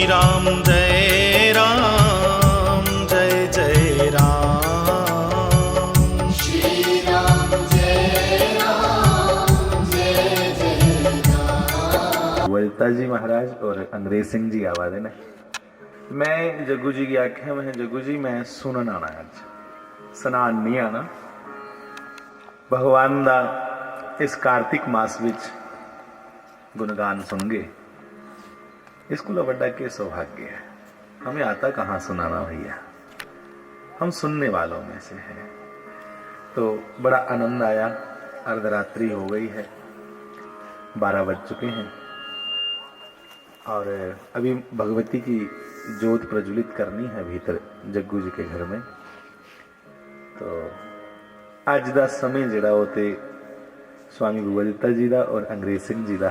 राम जय राम जय जय राम। श्री राम जय राम जय जय राम। वलता जी महाराज और अंग्रेज सिंह जी आवाज ने मैं जग्गू जी की आख्या में जग्गू जी मैं सुनन आना अज सुनान नहीं आना भगवान दा इस कार्तिक मास विच गुणगान सुनगे इसको बड़ा के सौभाग्य है। हमें आता कहाँ सुनाना भैया, हम सुनने वालों में से हैं। तो बड़ा आनंद आया। अर्धरात्रि हो गई है, 12 बज चुके हैं और अभी भगवती की ज्योत प्रज्वलित करनी है भीतर जग्गू जी के घर में। तो अज का समय जिहड़ा वो ते स्वामी गुरदत्ता जी का और अंग्रेज सिंह जी का।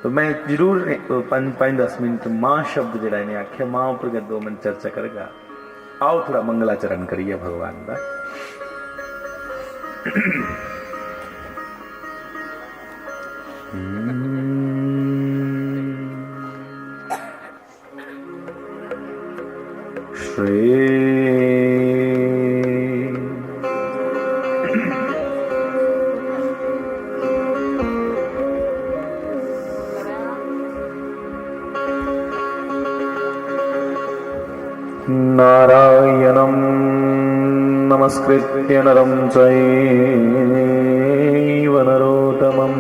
तो मैं जरूर 5-10 मिनट मां शब्द जिहड़ा इन्हें आख्या मां उपर 2 मिनट चर्चा करेगा। आओ थोड़ा मंगलाचरण करिए भगवान का। श्री नारायणं नमस्कृत्य नरं चैव नरोत्तमं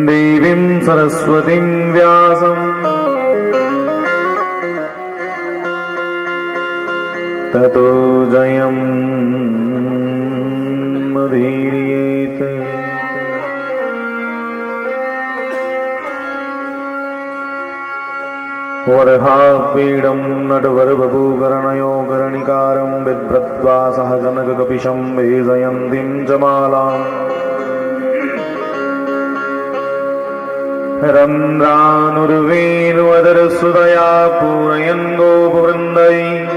देवीं सरस्वतीं व्यासं ततो जयमुदीरयेत्। वरहापीडं नटवरबभूकर्णयो कर्णिकारं बिभ्रत्वा सह जनककपिशं वेजयन्तीं च मालाम् रन्ध्रानुर्वेणुवदरसुदया पूरयन् गोपवृन्दैः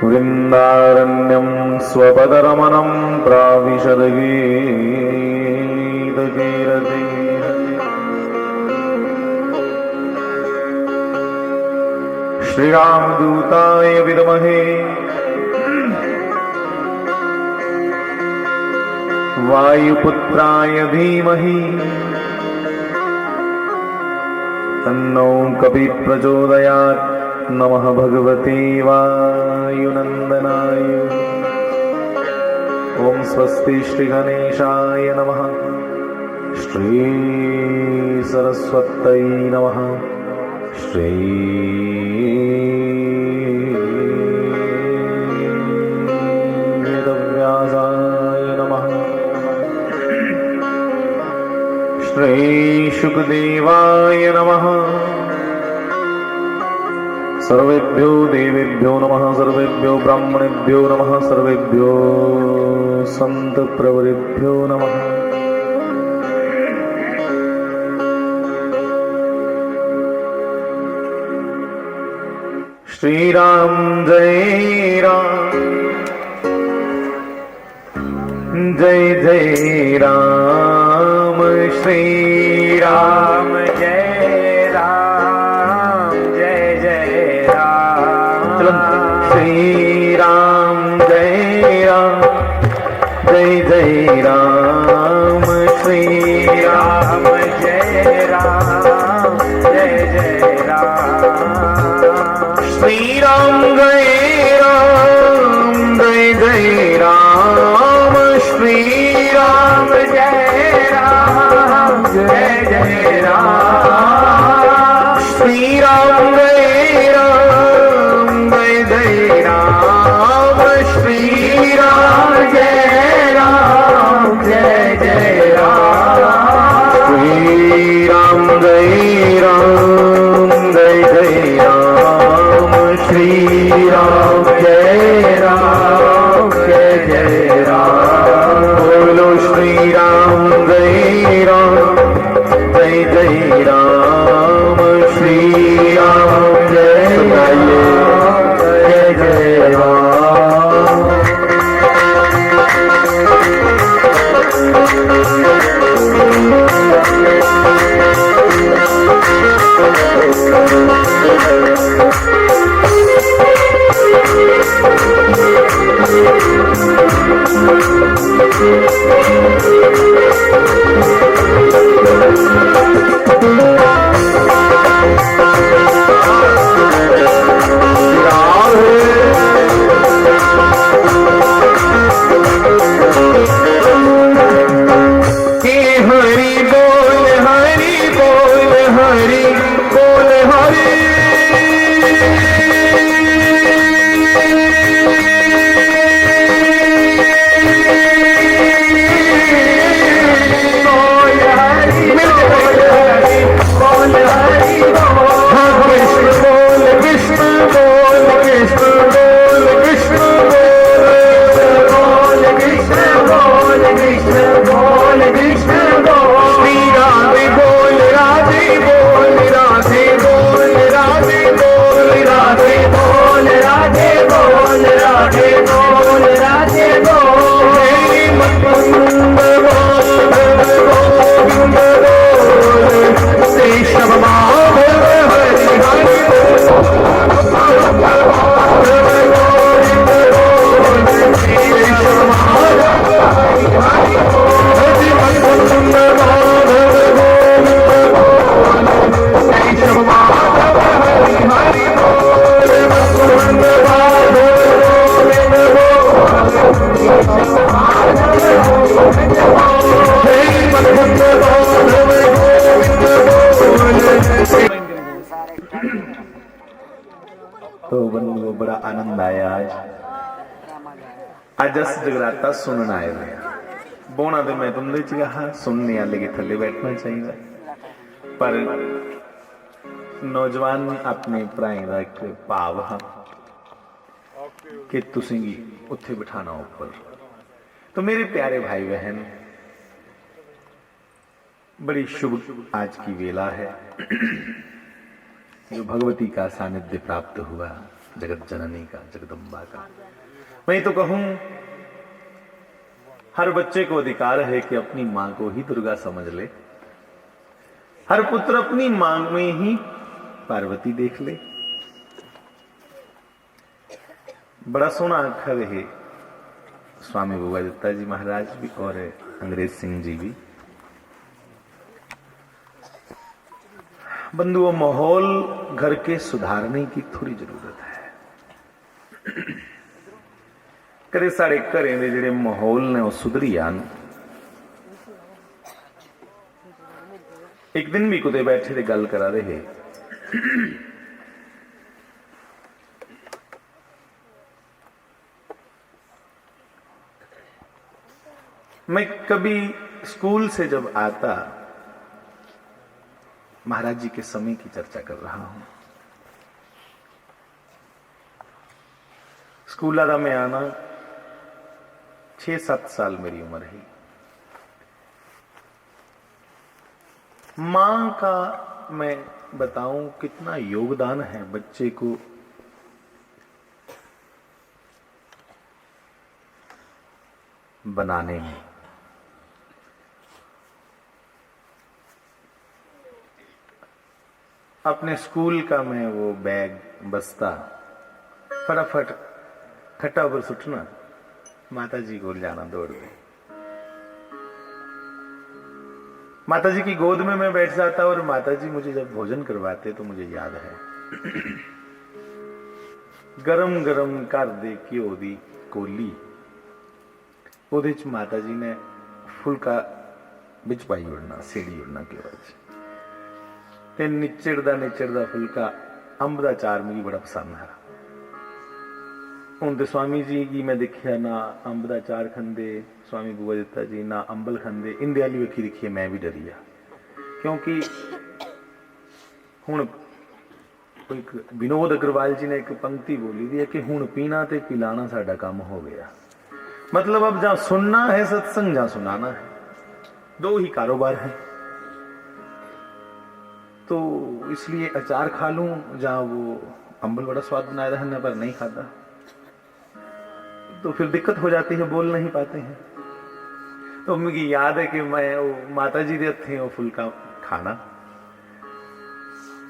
वृन्दारण्यं स्वपदरमणं प्राविशद्गीतकीरति। श्रीरामदूताय विद्महे वायुपुत्राय धीमहि तन्नो कपिः प्रचोदयात्। नमः भगवते वायुनन्दनाय। ओम स्वस्ति श्री गणेशाय नमः। श्री सरस्वत्यै नमः। श्री वेदव्यासाय नमः। श्री शुकदेवाय नमः। सर्वेभ्यो देवेभ्यो नमः। सर्वेभ्यो ब्राह्मणेभ्यो नमः। सर्वेभ्यो संत प्रवरेभ्यो नमः। श्री राम जय राम जय जय राम। श्री राम जय राम जय जय राम। श्री राम जय राम जय जय राम। श्री राम जय राम जय जय राम। श्री राम जय राम जय जय राम। श्री राम जय राम जय जय राम। श्री राम जय राम जय जय राम। श्री राम जय राम जय जय राम। श्री राम जय राम जय जय राम। श्री राम जय राम जय जय राम। बोलो श्री राम जय राम जय जय राम। श्री राम जय राम जय जय राम। तो बंधुओं बड़ा आनंद आया आज अस जगराता सुनना आए हुए हैं। बोना तो मैं तुम कहा सुनने वाले के थले बैठना चाहिए, पर नौजवान अपने भराएं का एक भाव हाँ कि तुसी उत्थे बिठाना ऊपर। तो मेरे प्यारे भाई बहन, बड़ी शुभ आज की वेला है जो भगवती का सानिध्य प्राप्त हुआ, जगत जननी का, जगदम्बा का। मैं तो कहूं हर बच्चे को अधिकार है कि अपनी मां को ही दुर्गा समझ ले, हर पुत्र अपनी मां में ही पार्वती देख ले। बड़ा सोना अखर है स्वामी बुआ दत्ता जी महाराज भी और अंग्रेज सिंह जी भी। बंधुओं, माहौल घर के सुधारने की थोड़ी जरूरत है। करे साढ़े घरें दे जिहड़े माहौल ने वो सुधरी आन। एक दिन भी कुते बैठे ते गल करा रहे, मैं कभी स्कूल से जब आता महाराज जी के समय की चर्चा कर रहा हूं। स्कूल का मैं आना 6-7 साल मेरी उम्र है। मां का मैं बताऊं कितना योगदान है बच्चे को बनाने में। अपने स्कूल का मैं वो बैग बस्ता फटाफट खट्टा पर सुटना, माता जी को जाना दौड़ के। माता जी की गोद में मैं बैठ जाता और माता जी मुझे जब भोजन करवाते तो मुझे याद है गरम गरम कर दे घ्यो दी कोली, ਉਹਦੇ ਚ माता जी ने फुलका बिच पाई उड़ना, सीढ़ी उड़ना घ्यो च ते निचड़दा फुलका अंब दा चार मेरी बड़ा पसंद है। हुण ते स्वामी जी की मैं देखिया ना अंब दा चार खंदे, स्वामी बुआ दत्ता जी ना अंबल खंदे। इंदे वाली वेखी देखिए मैं भी डरी आ, क्योंकि हुण एक विनोद अग्रवाल जी ने एक पंक्ति बोली दी है कि हुण पीना ते पिलाना साडा काम हो गया। मतलब अब जहां सुनना है सत्संग, जहां सुनाना है, दो ही कारोबार है। तो इसलिए अचार खा लूं, जहां वो अंबल बड़ा स्वाद बनाया था हमने पर नहीं खाता, तो फिर दिक्कत हो जाती है, बोल नहीं पाते हैं। तो मुझे याद है कि मैं वो माता जी दे हथे वो फुलका खाना,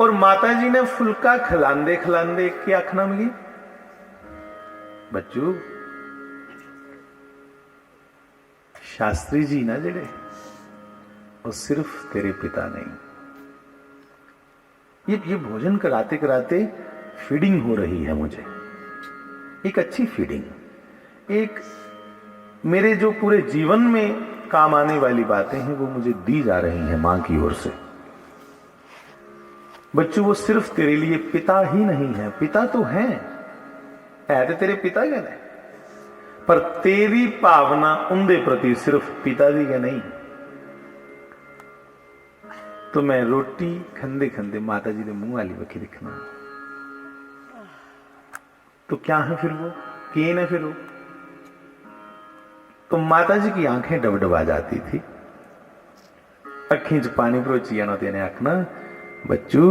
और माता जी ने फुलका खिलांदे खिलांदे क्या आखना मिली, बच्चू शास्त्री जी ना जेड़े, वो सिर्फ तेरे पिता नहीं। ये भोजन कराते कराते फीडिंग हो रही है मुझे, एक अच्छी फीडिंग, एक मेरे जो पूरे जीवन में काम आने वाली बातें हैं वो मुझे दी जा रही हैं मां की ओर से। बच्चों, वो सिर्फ तेरे लिए पिता ही नहीं है, पिता तो है तो तेरे पिता गै ने, पर तेरी भावना उनके प्रति सिर्फ पिता दी गै नहीं। तो मैं रोटी खंदे खंदे माता जी के मुंह वाली बखी दिखना, तो क्या है फिर वो, केन है फिर वो। तो माता जी की आंखें डबडबा जाती थी, अखीं च पानी भरोची जाना, तेने आखना बच्चू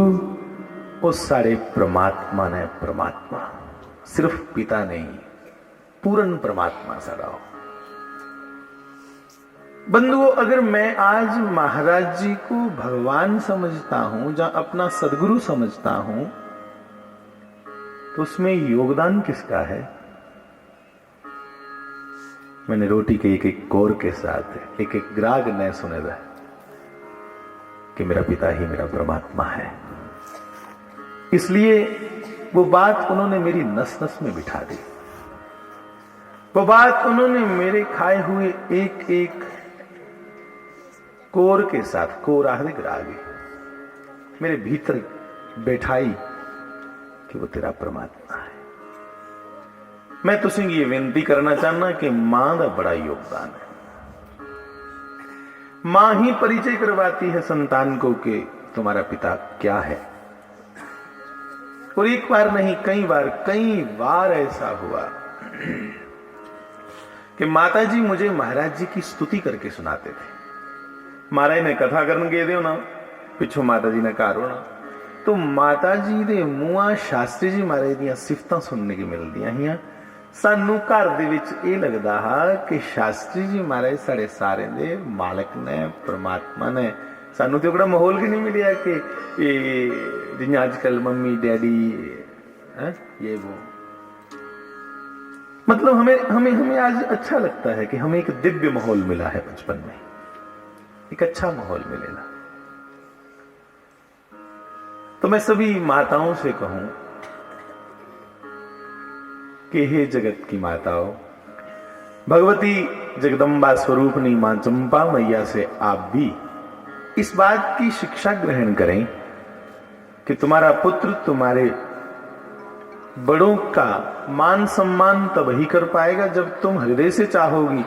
वो सारे परमात्मा ने, परमात्मा सिर्फ पिता नहीं, पूर्ण परमात्मा सारा हो। बंधुओं, अगर मैं आज महाराज जी को भगवान समझता हूं या अपना सदगुरु समझता हूं, तो उसमें योगदान किसका है? मैंने रोटी के एक एक कोर के साथ एक एक ग्राग न सुने दा कि मेरा पिता ही मेरा परमात्मा है। इसलिए वो बात उन्होंने मेरी नस नस में बिठा दी, वो बात उन्होंने मेरे खाए हुए एक एक कोर के साथ, कोर आहदे ग्रागे मेरे भीतर बैठाई कि वो तेरा परमात्मा है। मैं तुझे ये विनती करना चाहना कि मां का बड़ा योगदान है। मां ही परिचय करवाती है संतान को कि तुम्हारा पिता क्या है। और एक बार नहीं, कई बार ऐसा हुआ कि माता जी मुझे महाराज जी की स्तुति करके सुनाते थे। महाराज ने कथा करन गए दे ना, पिछों माता जी ने घर होना, तो माता जी दे मुंह शास्त्री जी महाराज दियां सिफतां सुनने की मिलदियां हियां। सानू घर दे विच ये लगदा हा कि शास्त्री जी महाराज साढ़े सारे दे मालक ने, परमात्मा ने। सानू तो बड़ा माहौल की नहीं मिलिया कि जियां अजकल मम्मी डैडी ये वो, मतलब हमें आज अच्छा लगता है कि हमें एक दिव्य माहौल मिला है बचपन में, एक अच्छा माहौल मिलेगा। तो मैं सभी माताओं से कहूं कि हे जगत की माताओं, भगवती जगदम्बा स्वरूपनी मां चंपा मैया से आप भी इस बात की शिक्षा ग्रहण करें कि तुम्हारा पुत्र तुम्हारे बड़ों का मान सम्मान तब ही कर पाएगा जब तुम हृदय से चाहोगी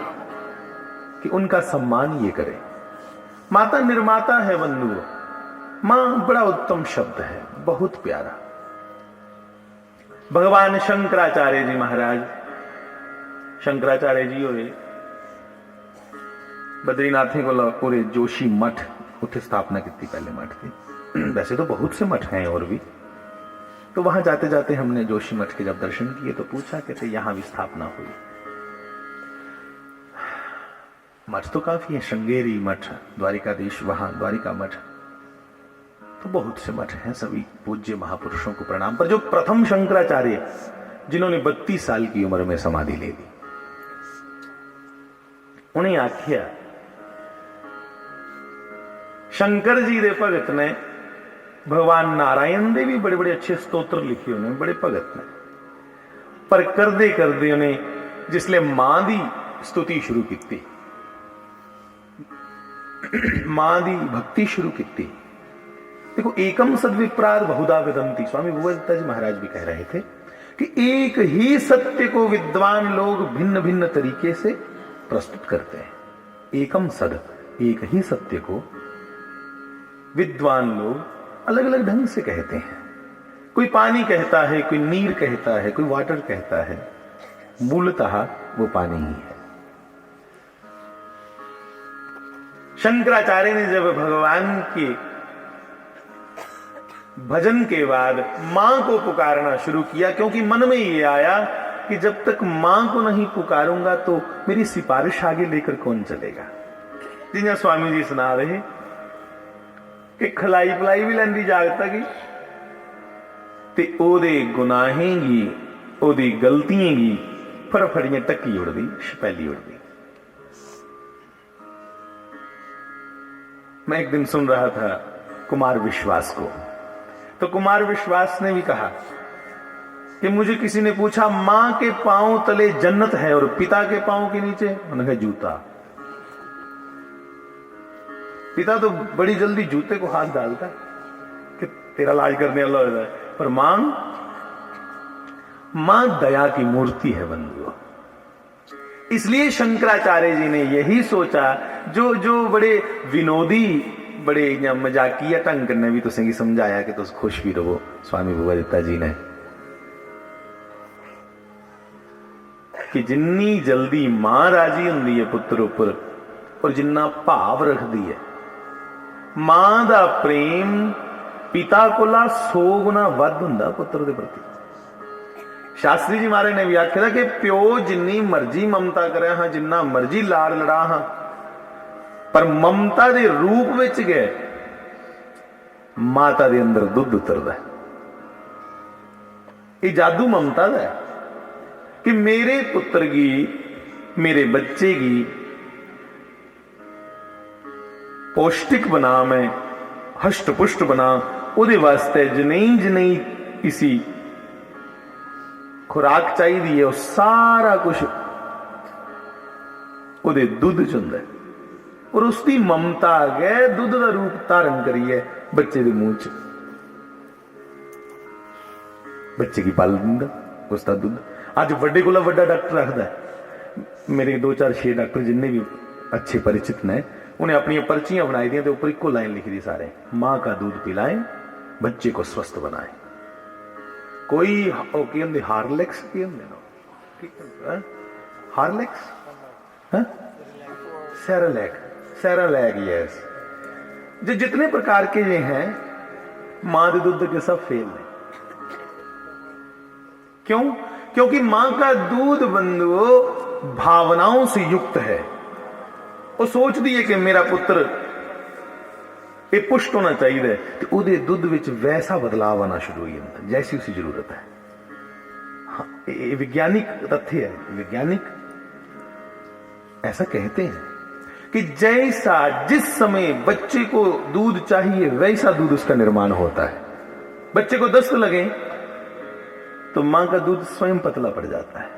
कि उनका सम्मान ये करे। माता निर्माता है बंधुओं, मां बड़ा उत्तम शब्द है, बहुत प्यारा। भगवान शंकराचार्य जी महाराज, शंकराचार्य जी होए बद्रीनाथ को पूरे जोशी मठ उत्थे स्थापना की, पहले मठ थी, वैसे तो बहुत से मठ हैं और भी। तो वहां जाते जाते हमने जोशी मठ के जब दर्शन किए तो पूछा कहते यहां भी स्थापना हुई। मठ तो काफी है, श्रृंगेरी मठ, द्वारिकाधीश वहां द्वारिका मठ, तो बहुत से मठ हैं। सभी पूज्य महापुरुषों को प्रणाम। पर जो प्रथम शंकराचार्य जिन्होंने 32 साल की उम्र में समाधि ले ली, उन्हें आख्या शंकर जी दे भगत ने भगवान नारायण दे भी बड़े बड़े अच्छे स्तोत्र लिखे, उन्हें बड़े भगत ने, पर करदे करदे उन्हें जिसले मां दी स्तुति शुरू की, मां दी भक्ति शुरू की। देखो, एकम सद्विप्राद बहुधा विदंती, स्वामी विवेकानंद जी महाराज भी कह रहे थे कि एक ही सत्य को विद्वान लोग भिन्न भिन्न तरीके से प्रस्तुत करते हैं। एकम सद, एक ही सत्य को विद्वान लोग अलग अलग ढंग से कहते हैं। कोई पानी कहता है, कोई नीर कहता है, कोई वाटर कहता है, मूलतः वो पानी ही है। शंकराचार्य ने जब भगवान के भजन के बाद मां को पुकारना शुरू किया, क्योंकि मन में ये आया कि जब तक मां को नहीं पुकारूंगा तो मेरी सिफारिश आगे लेकर कौन चलेगा। जिन्हें स्वामी जी सुना रहे कि खलाई पलाई भी लेंदी जागता की ते ओदे गुनाहें गी, ओदी गलतियां गी फड़फड़ियां टक्की उड़दी, छपैली उड़दी। मैं एक दिन सुन रहा था कुमार विश्वास को, तो कुमार विश्वास ने भी कहा कि मुझे किसी ने पूछा मां के पांव तले जन्नत है और पिता के पांव के नीचे, उन्होंने कहा जूता। पिता तो बड़ी जल्दी जूते को हाथ डालता है कि तेरा लाज करने वाला होता है, पर मां दया की मूर्ति है बंधुओं। इसलिए शंकराचार्य जी ने यही सोचा, जो बड़े विनोदी, बड़े मजाकिया ढंग करने भी तुसें समझाया कि तुस खुश भी रहो, स्वामी भगवदत्ता जी ने, कि जिन्नी जल्दी मां राजी हुंदी है पुत्र उपर और जिन्ना भाव रखती है, मां दा प्रेम पिता कोला 100 गुना वध हुंदा पुत्र दे प्रति। शास्त्री जी महाराज ने भी आख्या कि प्यो जिन्नी मर्जी ममता करे हाँ, जिन्ना मर्जी लाड़ लड़ा हाँ, पर ममता दे रूप विच गए माता दे अंदर दुध उतरदा है। ये जादू ममता दा है कि मेरे पुत्र की, मेरे बच्चे की पौष्टिक बना, मैं हष्ट पुष्ट बना, उहदे वास्ते जनेई किसी खुराक चाहिए है, वो सारा कुछ उहदे दुध च हुंदा है और उसकी ममता गए दुध का रूप धारण करिए बच्चे के मुंह च, बच्चे की पल दिंदा उसका दुध। अज वड्डे कोला वड्डा डॉक्टर रखता है, मेरे 2-4-6 डॉक्टर जिन्ने भी अच्छे परिचित ने, उन्हें अपनी पर्चियां बनाई दी तो ऊपर इको लाइन लिखी दी सारे, मां का दूध पिलाएं, बच्चे को स्वस्थ बनाएं। कोई हार्लिक्स हार्लिक्स सेरेलैक यस, जो जितने प्रकार के ये हैं मां के दूध के सब फेल है। क्यों? क्योंकि मां का दूध बंधुओं भावनाओं से युक्त है। वो सोचती है कि मेरा पुत्र ये पुष्ट होना चाहिए, तो उहदे दुध विच वैसा बदलाव आना शुरू हो जाता जैसी उसी जरूरत है। हाँ, ये वैज्ञानिक तथ्य है, वैज्ञानिक ऐसा कहते हैं कि जैसा जिस समय बच्चे को दूध चाहिए वैसा दूध उसका निर्माण होता है। बच्चे को दस्त लगे तो मां का दूध स्वयं पतला पड़ जाता है।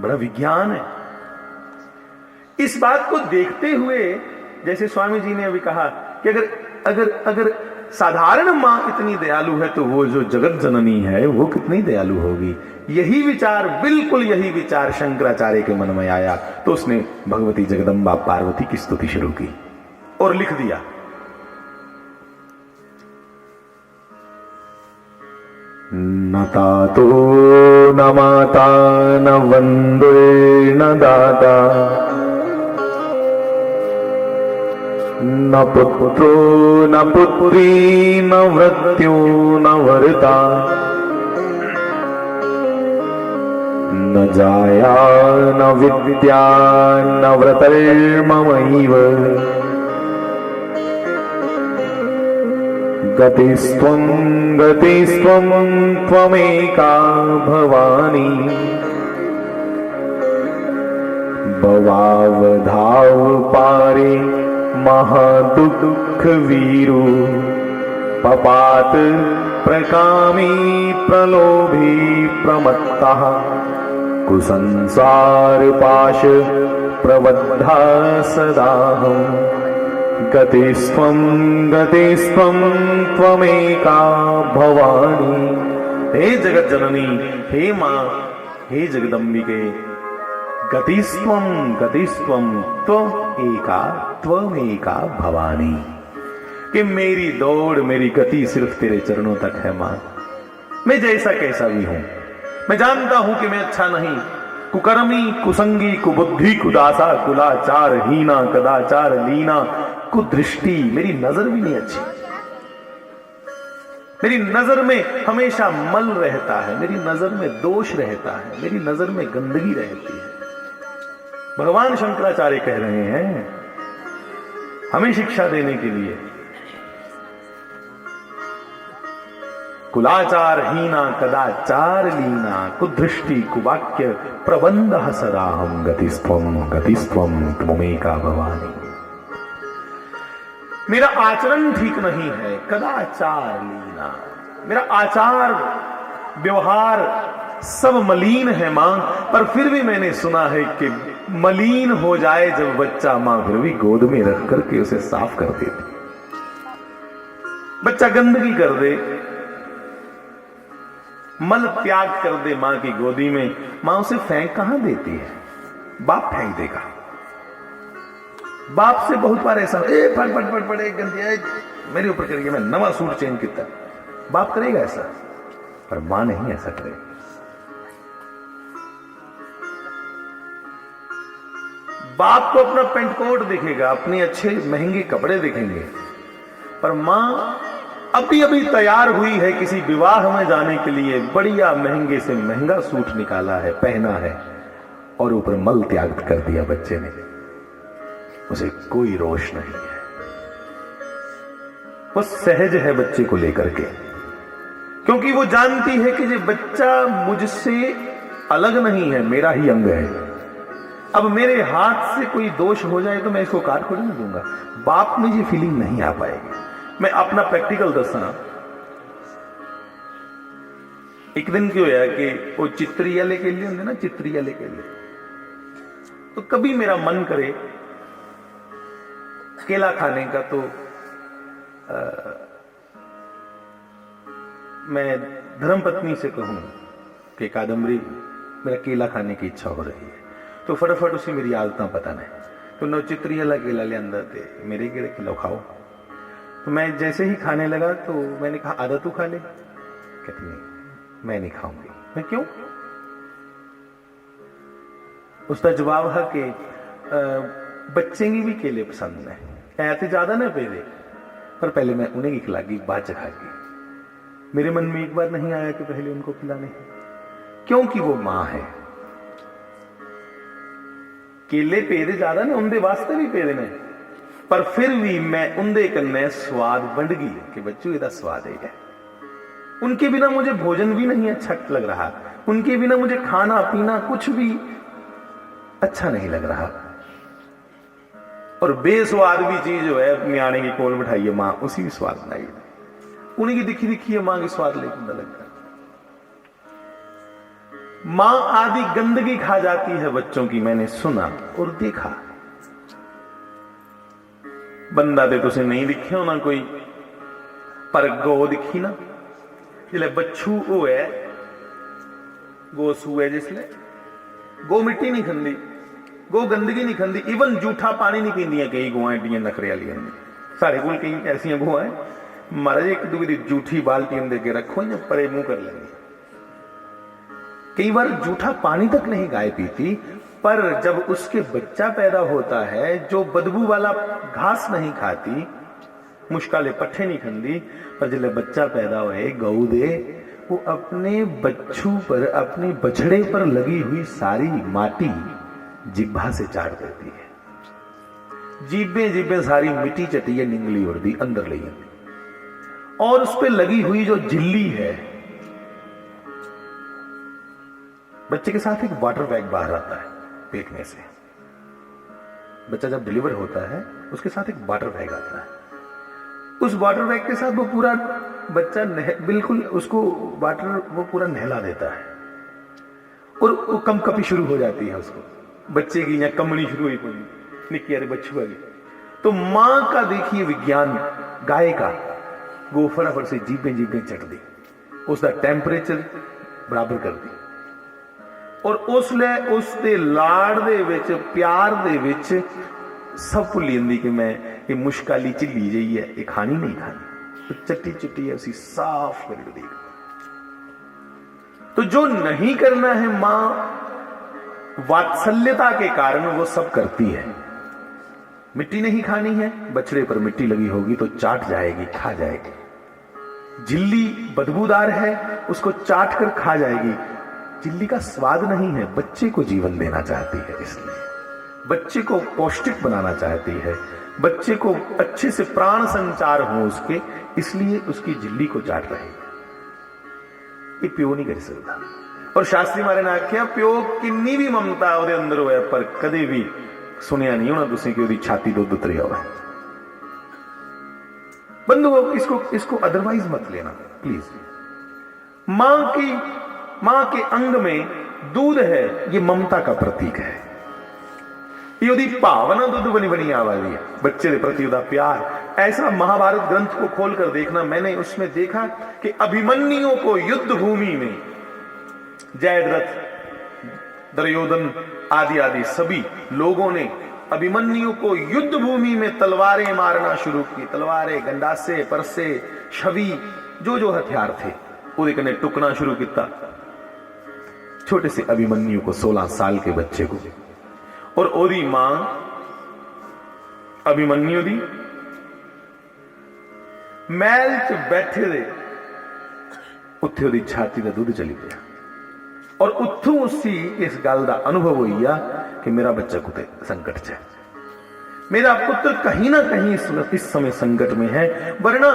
बड़ा विज्ञान है। इस बात को देखते हुए जैसे स्वामी जी ने अभी कहा कि अगर साधारण मां इतनी दयालु है तो वो जो जगत जननी है वो कितनी दयालु होगी। यही विचार, बिल्कुल यही विचार शंकराचार्य के मन में आया तो उसने भगवती जगदम्बा पार्वती की स्तुति शुरू की और लिख दिया, न तातो न माता न वंदे न दाता न पुत्रो न पुत्री न मृत्यु न वर्ता न जाया न विद्या न व्रतर्ममैव गतिस्त्वं त्वमेका भवानी भवावधाव पारे महादुःख वीरु पपात प्रकामी प्रलोभी प्रमत्तः कुसंसार पाश प्रबद्धा सदाहम् गतिस्त्वं त्वमेका भवानी। हे जगत जननी, हे मां, हे जगदम्बिके, गतिस्त्वं त्वमेका भवानी, कि मेरी दौड़ मेरी गति सिर्फ तेरे चरणों तक है मां। मैं जैसा कैसा भी हूं, मैं जानता हूं कि मैं अच्छा नहीं, कुकर्मी कुसंगी कुबुद्धि कुदासा कुलाचार हीना कदाचार लीना कुदृष्टि, मेरी नजर भी नहीं अच्छी, मेरी नजर में हमेशा मल रहता है, मेरी नजर में दोष रहता है, मेरी नजर में गंदगी रहती है। भगवान शंकराचार्य कह रहे हैं हमें शिक्षा देने के लिए कुलाचार हीना कदाचार लीना कुदृष्टि कुवाक्य प्रबंध सदाहम गतिस्त्वम त्वमेका भवानी। मेरा आचरण ठीक नहीं है, कदाचार लीना, मेरा आचार व्यवहार सब मलिन है मां, पर फिर भी मैंने सुना है कि मलिन हो जाए जब बच्चा, मां फिर भी गोद में रख करके उसे साफ कर देती। बच्चा गंदगी कर दे, मल त्याग कर दे मां की गोदी में, मां उसे फेंक कहां देती है? बाप फेंक देगा। बाप से बहुत बार ऐसा फट फट फट पड़े गंदी मेरे ऊपर करिए, मैं नवा सूट चेंज किया, बाप करेगा ऐसा, पर मां नहीं ऐसा करेगी। बाप को अपना पेंट कोट दिखेगा, अपने अच्छे महंगे कपड़े दिखेंगे, पर मां अभी अभी तैयार हुई है किसी विवाह में जाने के लिए, बढ़िया महंगे से महंगा सूट निकाला है, पहना है, और ऊपर मल त्याग कर दिया बच्चे ने, उसे कोई रोष नहीं है। वो सहज है बच्चे को लेकर के, क्योंकि वो जानती है कि ये बच्चा मुझसे अलग नहीं है, मेरा ही अंग है। अब मेरे हाथ से कोई दोष हो जाए तो मैं इसको काट थोड़ी नहीं दूंगा। बाप में ये फीलिंग नहीं आ पाएगी। मैं अपना प्रैक्टिकल दसा, एक दिन क्यों होया कि वो चित्रिया लेके लिए होंगे ना, चित्रिया लेके लिए, तो कभी मेरा मन करे केला खाने का, तो मैं धर्मपत्नी से कहूं कि कादम्बरी मेरा केला खाने की इच्छा हो रही है, तो फटाफट उसे मेरी आदतें पता नहीं, तो नौ चित्रिया केला ले अंदर थे, मेरे केले खिलाओ खाओ। तो मैं जैसे ही खाने लगा तो मैंने कहा आधा तू खा ले, कहती नहीं मैं नहीं खाऊंगी। मैं क्यों? उसका जवाब है कि बच्चे की भी केले पसंद है, ऐसे ज्यादा ना पे दे, पर पहले मैं उन्हें खिलागी बाद च खागी। मेरे मन में एक बार नहीं आया कि पहले उनको खिलाने, क्योंकि वो मां है। केले पेदे ज्यादा ने, उनके वास्ते भी पेदे ने, पर फिर भी मैं उनके कन्ने स्वाद बंट गई कि बच्चों ਇਹਦਾ स्वाद है। उनके बिना मुझे भोजन भी नहीं अच्छा लग रहा, उनके बिना मुझे खाना पीना कुछ भी अच्छा नहीं लग रहा, और बेस्वाद भी चीज जो है न्याणे की कोल बिठाइए मां, उसी भी स्वाद बनाई, उन्हीं की दिखी दिखी मां की स्वाद लेकिन लगता है। मां आदि गंदगी खा जाती है बच्चों की, मैंने सुना और देखा। बंदा तो तुसे नहीं दिखे होना कोई, पर गौ दिखी ना, जिसले बच्चू वो है, गो सूए जिसले, गो मिट्टी नहीं खंदी, गो गंदगी नहीं खंदी, इवन जूठा पानी नहीं पींदियां कई गौएं एडियां नखरे वाली। साढ़े कोल कई ऐसियां गौएं महाराज एक दूसरे की जूठी बाल्टी दे के रखो या परे मुंह कर लेंगे। कई बार जूठा पानी तक नहीं गाय पीती, पर जब उसके बच्चा पैदा होता है जो बदबू वाला घास नहीं खाती, मुश्काले पट्ठे नहीं खंदी, पर जब बच्चा पैदा होए गऊ दे, वो अपने बच्चू पर, अपने बछड़े पर लगी हुई सारी माटी जिब्भा से चाट देती है। जीबे जीबे सारी मिट्टी चटी है, निंगली उड़दी अंदर ले जाती, और उस पर लगी हुई जो झिल्ली है, बच्चे के साथ एक वाटर बैग बाहर आता है पेट में से। बच्चा जब डिलीवर होता है उसके साथ एक वाटर बैग आता है, उस वाटर बैग के साथ वो पूरा बच्चा बिल्कुल उसको वाटर वो पूरा नहला देता है, और वो कंपकपी शुरू हो जाती है उसको, बच्चे की या कमनी शुरू हुई पूरी निक्की अरे बच्चू वाली। तो मां का देखिए विज्ञान, गाय का वो फटाफट से जीबे जीबे चट दी, उसका टेम्परेचर बराबर कर दी, और उसके लाड़ दे विच प्यार दे विच सब भुल जाती कि मैं ये मुश्काली झिली जी है, ये खानी नहीं खानी, तो चट्टी चुट्टी है उसी साफ कर दी। तो जो नहीं करना है मां वात्सल्यता के कारण वो सब करती है। मिट्टी नहीं खानी है, बछड़े पर मिट्टी लगी होगी तो चाट जाएगी, खा जाएगी। झिल्ली बदबूदार है, उसको चाट कर खा जाएगी। झिल्ली का स्वाद नहीं है, बच्चे को जीवन देना चाहती है, इसलिए बच्चे को पौष्टिक बनाना चाहती है, बच्चे को अच्छे से प्राण संचार हो उसके, इसलिए उसकी झिल्ली को चाट रही है। ਇਹ ਪਿਓ ਨਹੀਂ ਕਰ ਸਕਦਾ। ਔਰ ਸ਼ਾਸਤਰੀ ਮਾਰੇ ਨੇ ਆਖਿਆ ਪਿਓ ਕਿੰਨੀ ਵੀ ਮਮਤਾ ਉਹਦੇ ਅੰਦਰ ਹੋਇਆ ਪਰ ਕਦੇ ਵੀ ਸੁਣਿਆ ਨਹੀਂ ਹੋਣਾ ਤੁਸੀਂ ਕਿ ਉਹਦੀ ਛਾਤੀ ਦੁੱਧ ਉਤਰਿਆ ਹੋਵੇ। बंधुओं इसको अदरवाइज मत लेना प्लीज। मां के अंग में दूध है, ये ममता का प्रतीक है। ये ਉਹਦੀ ਭਾਵਨਾ ਦੁੱਧ बनी बनी आ रही है, बच्चे के प्रति उसका प्यार। ऐसा महाभारत ग्रंथ को खोलकर देखना, मैंने उसमें देखा कि अभिमन्यु को युद्ध भूमि में जयद्रथ, दुर्योधन आदि आदि सभी लोगों ने अभिमन्यु को युद्ध भूमि में तलवारें मारना शुरू की। तलवारें, गंडासे, परसे, छवि, जो जो हथियार थे वो कने टुकना शुरू किया। छोटे से अभिमन्यु को, 16 साल के बच्चे को। और ओदी मां अभिमन्यु दी महल च बैठे दे उत्थे ओदी छाती का दुध चली गया। और उत्थों उसी इस गल का अनुभव हुई कि मेरा बच्चा कुते संकट च है, मेरा पुत्र कहीं ना कहीं इस समय संकट में है, वरना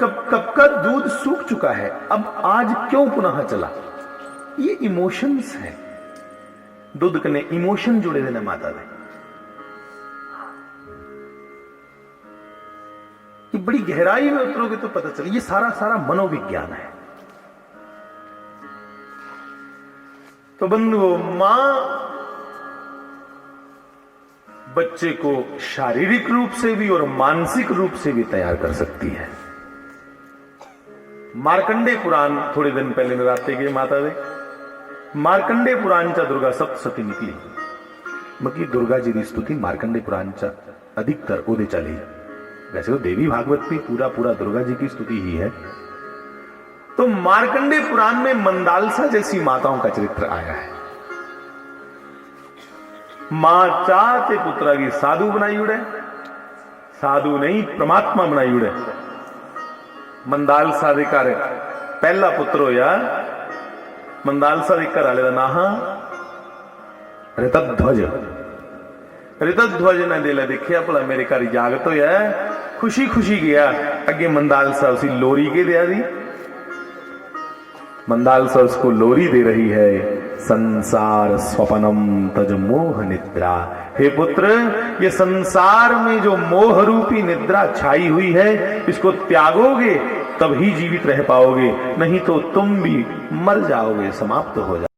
कब का दूध सूख चुका है, अब आज क्यों पुनः चला। ये इमोशंस है, दूध कने इमोशन जुड़े हुए माता दे। ये बड़ी गहराई में उतरोगे तो पता चले, ये सारा मनोविज्ञान है। तो बंधुओं, मां बच्चे को शारीरिक रूप से भी और मानसिक रूप से भी तैयार कर सकती है। मार्कंडे पुराण थोड़े दिन पहले नराते गए माता दे, मार्कंडे पुराण चा दुर्गा सप्तशती निकली। मकी दुर्गा जी की स्तुति मार्कंडे पुराण चा अधिकतर ओदे चली। वैसे तो देवी भागवत भी पूरा दुर्गा जी की स्तुति ही है। तो मार्कंडे पुराण में मंदालसा जैसी माताओं का चरित्र आया है। मां चाहते पुत्रा की साधु बनाई उड़े, साधु नहीं परमात्मा बनाई उड़े। मंदालसा दे घर पहला पुत्र होया, मंदालसा दे घर वाले का नाम ऋतध्वज। ऋतध्वज ने दिल देखिया भला मेरे घर जागत होया, खुशी खुशी गया अगे मंदालसा उसी लोरी के दिया दी। मंदालसा उसको लोरी दे रही है, संसार स्वप्नम तज मोह निद्रा। हे पुत्र, ये संसार में जो मोह रूपी निद्रा छाई हुई है, इसको त्यागोगे तब ही जीवित रह पाओगे, नहीं तो तुम भी मर जाओगे, समाप्त हो जाओगे।